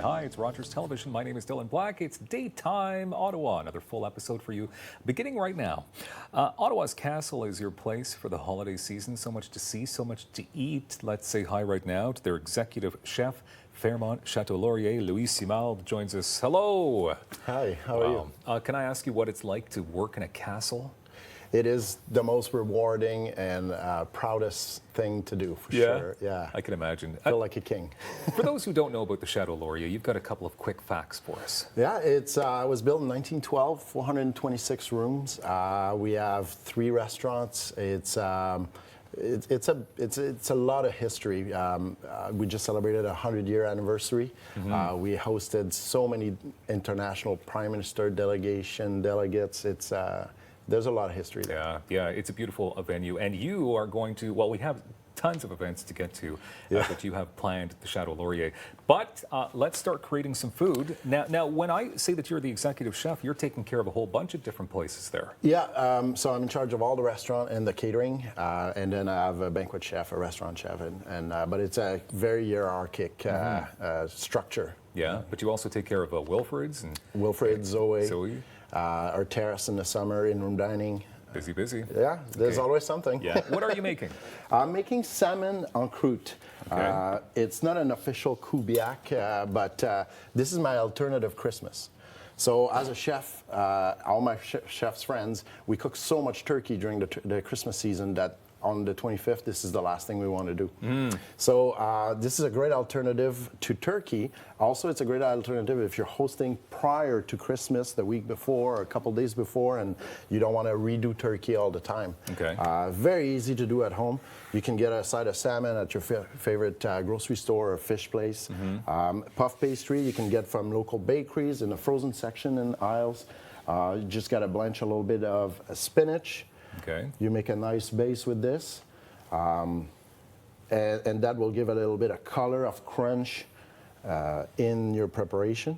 Hi, it's Rogers Television. My name is Dylan Black. It's Daytime Ottawa, another full episode for you beginning right now. Ottawa's Castle is your place for the holiday season. So much to see, so much to eat. Let's say hi right now to their executive chef, Fairmont Chateau Laurier. Louis Simard joins us. Hello. Hi, how are you? Can I ask you what it's like to work in a castle? It is the most rewarding and proudest thing to do, for sure. Yeah, I can imagine. Feel like a king. For those who don't know about the Chateau Laurier, you've got a couple of quick facts for us. Yeah, it was built in 1912, 426 rooms. We have 3 restaurants. It's a lot of history. We just celebrated a 100-year anniversary. We hosted so many international prime minister delegates. There's a lot of history there. Yeah, it's a beautiful venue, and you are going to, well, we have tons of events to get to that you have planned at the Chateau Laurier. But let's start creating some food. Now, when I say that you're the executive chef, you're taking care of a whole bunch of different places there. Yeah, so I'm in charge of all the restaurant and the catering, and then I have a banquet chef, a restaurant chef, but it's a very hierarchic structure. Yeah, but you also take care of Wilfred's and Zoe. Our terrace in the summer, in-room dining. Busy. Yeah, there's always something. Yeah. What are you making? I'm making salmon en croute. Okay. It's not an official Kubiak, but this is my alternative Christmas. So as a chef, all my chef's friends, we cook so much turkey during the Christmas season that on the 25th, this is the last thing we want to do. So this is a great alternative to turkey. Also, it's a great alternative if you're hosting prior to Christmas, the week before, or a couple days before, and you don't want to redo turkey all the time. Okay. Very easy to do at home. You can get a side of salmon at your favorite grocery store or fish place. Puff pastry you can get from local bakeries in the frozen section and aisles. You just got to blanch a little bit of spinach. Okay. You make a nice base with this, and that will give a little bit of color, of crunch in your preparation.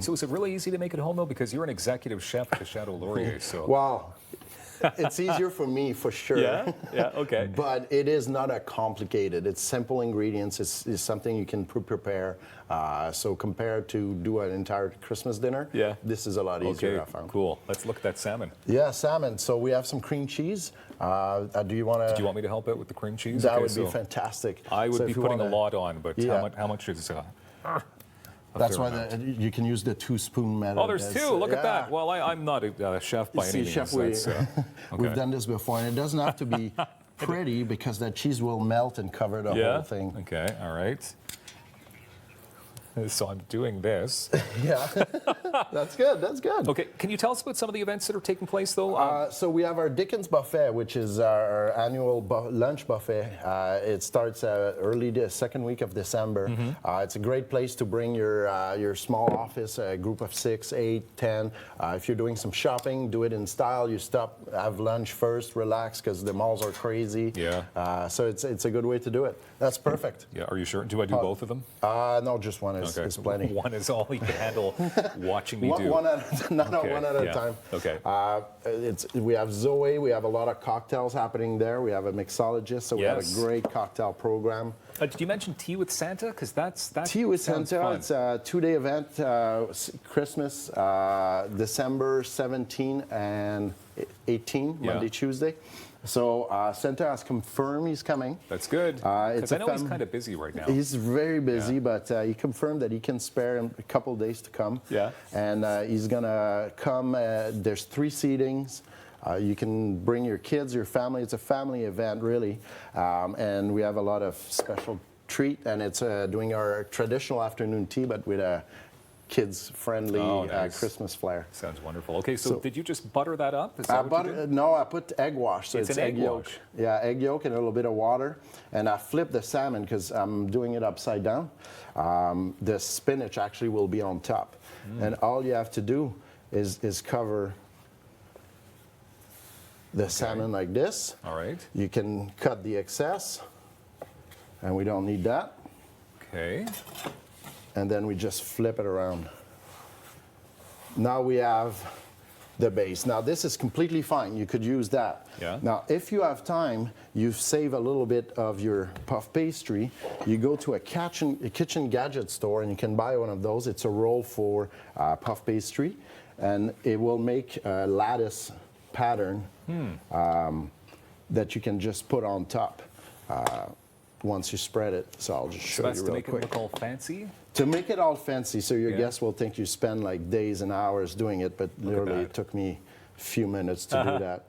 So is it really easy to make at home, though? Because you're an executive chef at the Chateau Laurier. So. Well, it's easier for me, for sure. Yeah, okay. But it is not a complicated. It's simple ingredients. It's something you can prepare. So compared to do an entire Christmas dinner, this is a lot easier, I found. Cool. Let's look at that salmon. Yeah, salmon. So we have some cream cheese. Did you want me to help out with the cream cheese? That would be fantastic. I would be putting a lot on, but how much is That's why you can use the 2-spoon method. Oh, there's 2. Look at that. Well, I'm not a chef by any means. We've done this before, and it doesn't have to be pretty because that cheese will melt and cover the whole thing. Okay, all right. So I'm doing this. Yeah, that's good. Okay, can you tell us about some of the events that are taking place, though? So we have our Dickens Buffet, which is our annual lunch buffet. It starts early the second week of December. It's a great place to bring your small office, a group of 6, 8, 10. If you're doing some shopping, do it in style. You stop, have lunch first, relax, because the malls are crazy. Yeah. So it's a good way to do it. That's perfect. Yeah. Are you sure? Do I do both of them? No, just one is plenty. One is all you can handle watching me do. One at a time. Okay. We have Zoe. We have a lot of cocktails happening there. We have a mixologist, so we have a great cocktail program. Did you mention Tea with Santa? Because that's Tea with Santa. Fun. It's a 2-day event. Christmas, December 17 and 18, Monday, Tuesday. So Santa has confirmed he's coming. That's good. Because I know he's kind of busy right now. He's very busy, but he confirmed that he can spare a couple of days to come. Yeah. And he's going to come. There's 3 seatings. You can bring your kids, your family. It's a family event, really. And we have a lot of special treat. And it's doing our traditional afternoon tea, but with a kids-friendly Christmas flair. Sounds wonderful. Okay, so did you just butter that up? Is that no, I put egg wash. So it's an egg yolk. Yeah, egg yolk and a little bit of water. And I flip the salmon because I'm doing it upside down. The spinach actually will be on top. And all you have to do is cover the salmon like this. All right. You can cut the excess, and we don't need that. Okay. And then we just flip it around. Now we have the base. Now this is completely fine. You could use that. Yeah. Now if you have time, you save a little bit of your puff pastry. You go to a kitchen gadget store and you can buy one of those. It's a roll for puff pastry, and it will make a lattice pattern that you can just put on top once you spread it. So I'll just show That's you to real make quick. it look all fancy. To make it all fancy, so your Yeah. guests will think you spend like days and hours doing it, but literally it took me a few minutes to do that.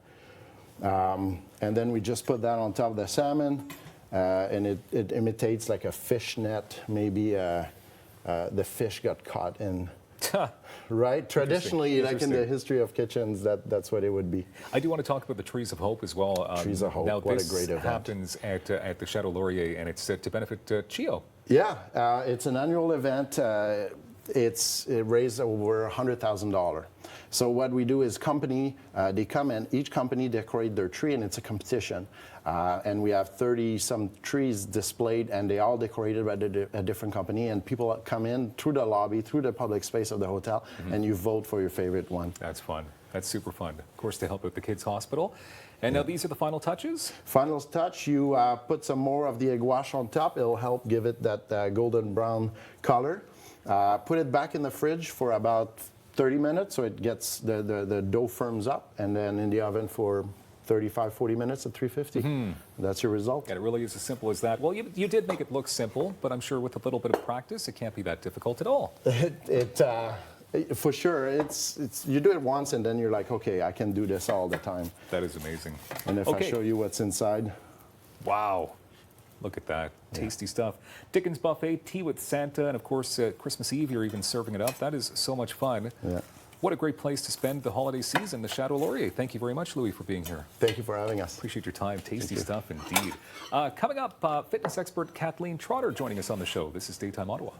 And then we just put that on top of the salmon, and it imitates like a fish net. Maybe the fish got caught in. Right? Traditionally, like in the history of kitchens, that's what it would be. I do want to talk about the Trees of Hope as well. Trees of Hope, Now, what a this great event. happens at the Chateau Laurier, and it's to benefit CHIO. Yeah, it's an annual event. It raised over $100,000. So what we do is they come and each company decorate their tree, and it's a competition. And we have 30-some trees displayed, and they all decorated by a different company. And people come in through the lobby, through the public space of the hotel, and you vote for your favorite one. That's fun. That's super fun. Of course, to help out the Kids Hospital. And now these are the final touches? Final touch, you put some more of the egg wash on top. It'll help give it that golden brown color. Put it back in the fridge for about 30 minutes so it gets the dough firms up, and then in the oven for 35-40 minutes at 350. That's your result. And it really is as simple as that. Well, you did make it look simple, but I'm sure with a little bit of practice, it can't be that difficult at all. For sure, it's you do it once and then you're like, okay, I can do this all the time. That is amazing. And if I show you what's inside. Wow. Look at that. Tasty stuff. Dickens Buffet, tea with Santa, and of course, Christmas Eve, you're even serving it up. That is so much fun. Yeah. What a great place to spend the holiday season, the Chateau Laurier. Thank you very much, Louis, for being here. Thank you for having us. Appreciate your time. Tasty stuff indeed. Coming up, fitness expert Kathleen Trotter joining us on the show. This is Daytime Ottawa.